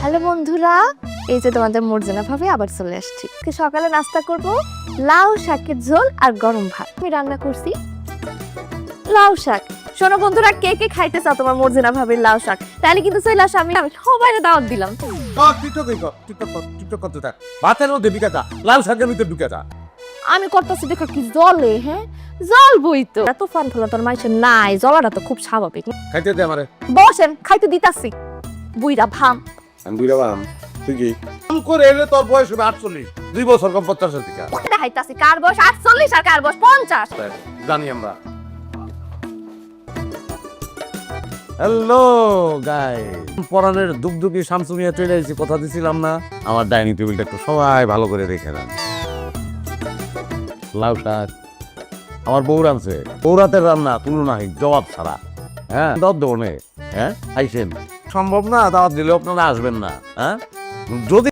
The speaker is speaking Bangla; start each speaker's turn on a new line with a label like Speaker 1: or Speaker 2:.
Speaker 1: হ্যালো বন্ধুরা, এই যে তোমাদের মর্জিনা ভাবে আবার চলে আসছি। সকালে নাস্তা করব লাউ শাকের ঝোল আর গরম ভাত। আমি রান্না করছি লাউ শাক। শোনো বন্ধুরা, কে কে খাইতে চাও তোমার মর্জিনা ভাবির লাউ শাক, তাহলে কিন্তু চলে আসো। আমি সবাইকে দাওয়াত দিলাম।
Speaker 2: ভাতের মধ্যে ঢুকে লাউ শাকের ভিতরে ঢুকে
Speaker 1: আমি করতেছি দেখো কি জলে, হ্যাঁ জল বই তো এত ফান ফলা তোর মাইছে নাই, জলাটা তো খুব স্বাভাবিক।
Speaker 2: খাইতে দে আমারে।
Speaker 1: বসেন, খাইতে দিতাছি। বুইরা ভাম
Speaker 2: আমি বুইরা বাম, তুই কি কাম করে এলে তোর বয়স হবে 48, 2 বছর কম 50 থেকে
Speaker 1: দেখাইতাছি কার বয়স 48 আর কার বয়স 50।
Speaker 2: জানি আমরা। হ্যালো গাইস, পরানের দুগদুগি শামসুমিয়া চলে এসেছি, কথা দিছিলাম না? আমার ডাইনিং টেবিলটা একটু সবাই ভালো করে দেখে নেন। লাউ শাক আমার বউ রাঁধছে, বৌরাতের রান্না তুলনায় জবাব ছাড়া। হ্যাঁ দাওয়াত দেবো নে, হ্যাঁ আইসেন। সম্ভব না দাওয়াত দিলে আপনারা আসবেন না, হ্যাঁ যদি